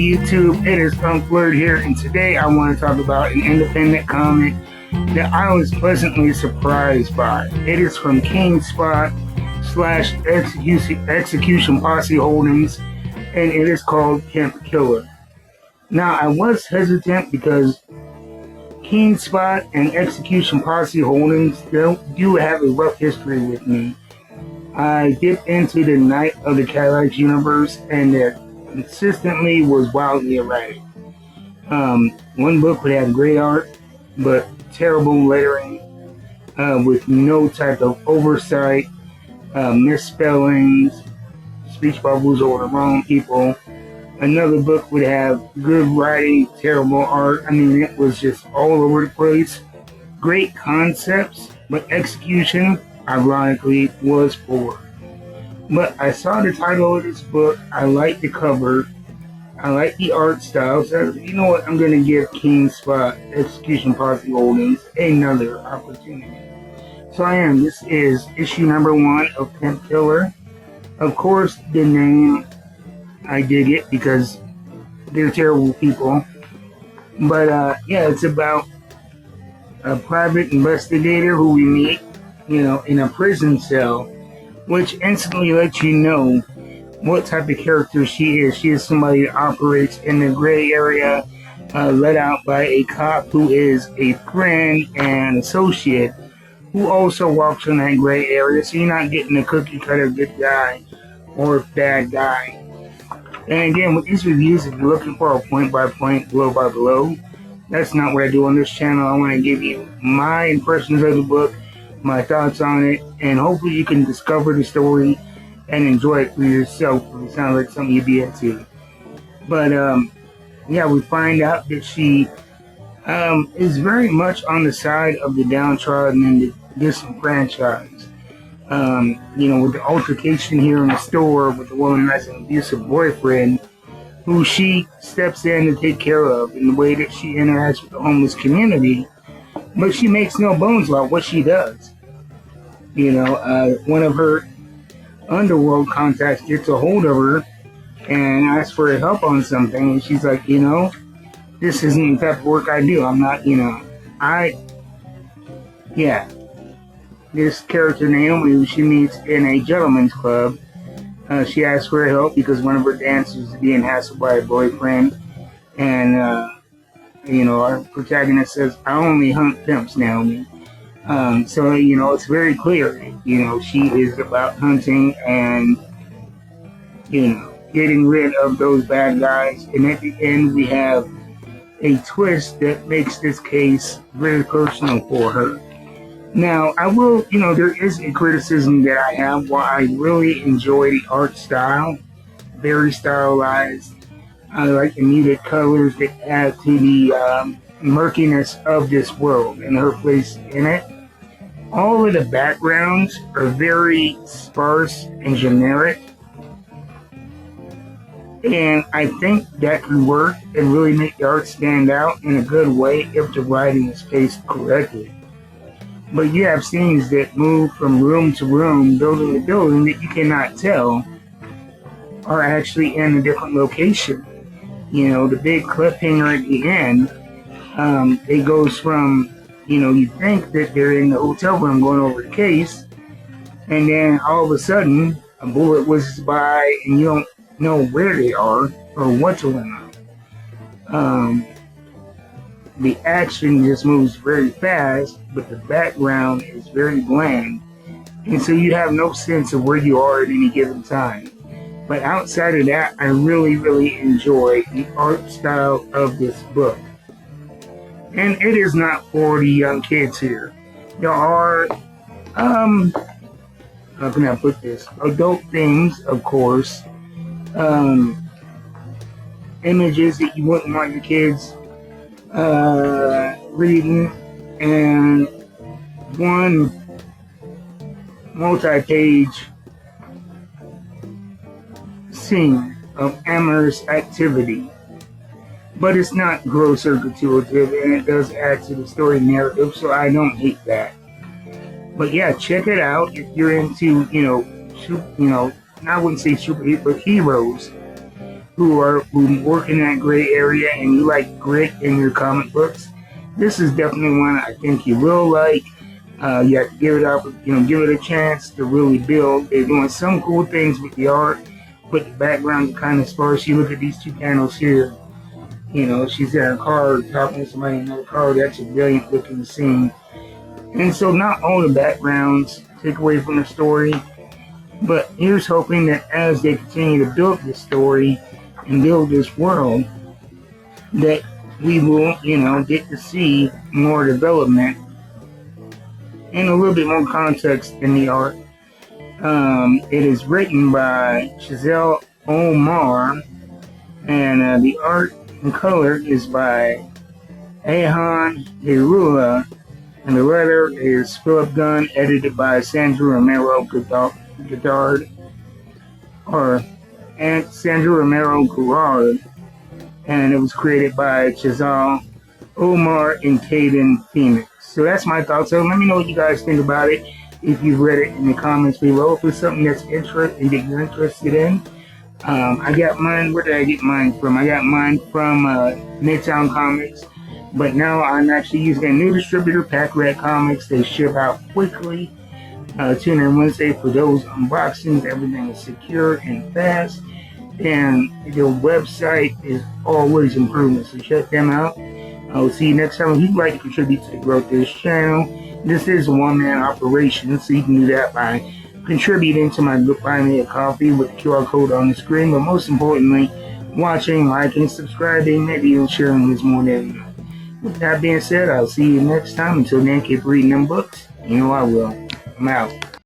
YouTube, it is Punk here, and today I want to talk about an independent comic that I was pleasantly surprised by. It is from Keenspot slash Execution Posse Holdings, and it is called Pimp Killer. Now, I was hesitant because Keenspot and Execution Posse Holdings do have a rough history with me. I dipped into the Night of the Cadillacs universe, and it consistently was wildly erratic. One book would have great art, but terrible lettering, with no type of oversight, misspellings, speech bubbles over the wrong people. Another book would have good writing, terrible art. I mean, it was just all over the place. Great concepts, but execution, ironically, was poor. But I saw the title of this book. I like the cover. I like the art style. So, you know what? I'm going to give Keenspot Execution Posse Holdings another opportunity. So I am. This is issue number 1 of Pimp Killer. Of course, the name, I dig it because they're terrible people. But yeah, it's about a private investigator who we meet, in a prison cell, which instantly lets you know what type of character she is. She is somebody that operates in the gray area, let out by a cop who is a friend and associate who also walks in that gray area. So you're not getting a cookie cutter good guy or bad guy. And again, with these reviews, if you're looking for a point by point, blow by blow, that's not what I do on this channel. I want to give you my impressions of the book, my thoughts on it, and hopefully you can discover the story and enjoy it for yourself. It sounds like something you'd be into. But yeah, we find out that she is very much on the side of the downtrodden and the disenfranchised. With the altercation here in the store with the woman who has an abusive boyfriend, who she steps in to take care of in the way that she interacts with the homeless community, but she makes no bones about what she does. One of her underworld contacts gets a hold of her and asks for help on something, and she's like, this isn't the type of work I do. I'm not, This character, Naomi, who she meets in a gentleman's club, she asks for help because one of her dancers is being hassled by a boyfriend. And, our protagonist says, I only hunt pimps, Naomi. So, it's very clear, she is about hunting and, getting rid of those bad guys. And at the end, we have a twist that makes this case very personal for her. Now, I will, there is a criticism that I have. While I really enjoy the art style, very stylized, I like the muted colors that add to the murkiness of this world and her place in it. All of the backgrounds are very sparse and generic. And I think that can work and really make the art stand out in a good way if the writing is paced correctly. But you have scenes that move from room to room, building to building, that you cannot tell are actually in a different location. The big cliffhanger at the end, it goes from, you think that they're in the hotel room going over the case, and then all of a sudden, a bullet whizzes by, and you don't know where they are or what's going on. The action just moves very fast, but the background is very bland. And so you have no sense of where you are at any given time. But outside of that, I really, really enjoy the art style of this book. And it is not for the young kids here. There are, how can I put this? Adult themes, of course. Images that you wouldn't want your kids reading, and one multi-page scene of amorous activity. But it's not gross or gratuitous, and it does add to the story narrative, so I don't hate that. But yeah, check it out if you're into, I wouldn't say superheroes, but heroes who work in that gray area and you like grit in your comic books, this is definitely one I think you will like. You have to give it up, give it a chance to really build. They're doing some cool things with the art, but the background is kind of sparse. You look at these two panels here. She's in a car talking to somebody in another car. That's a brilliant looking scene. And so not all the backgrounds take away from the story, but here's hoping that as they continue to build this story and build this world, that we will, get to see more development and a little bit more context in the art. It is written by Chazelle Omar, and the art and color is by Ahan Hirula, and the letter is Philip Gunn, edited by Sandra Romero Goddard, and it was created by Chazelle Omar and Caden Phoenix. So that's my thoughts. So let me know what you guys think about it. If you've read it in the comments below, if it's something that you're interested in. I got mine. Where did I get mine from? I got mine from Midtown Comics, but now I'm actually using a new distributor, Pack Rat Comics. They ship out quickly. Tune in Wednesday for those unboxings. Everything is secure and fast, and their website is always improving. So check them out. I'll see you next time. If you'd like to contribute to the growth of this channel, this is a one-man operation, so you can do that by contributing to my Buy Me a Coffee with the QR code on the screen. But most importantly, watching, liking, subscribing, maybe even sharing is more than enough. With that being said, I'll see you next time. Until then, keep reading them books. I will. I'm out.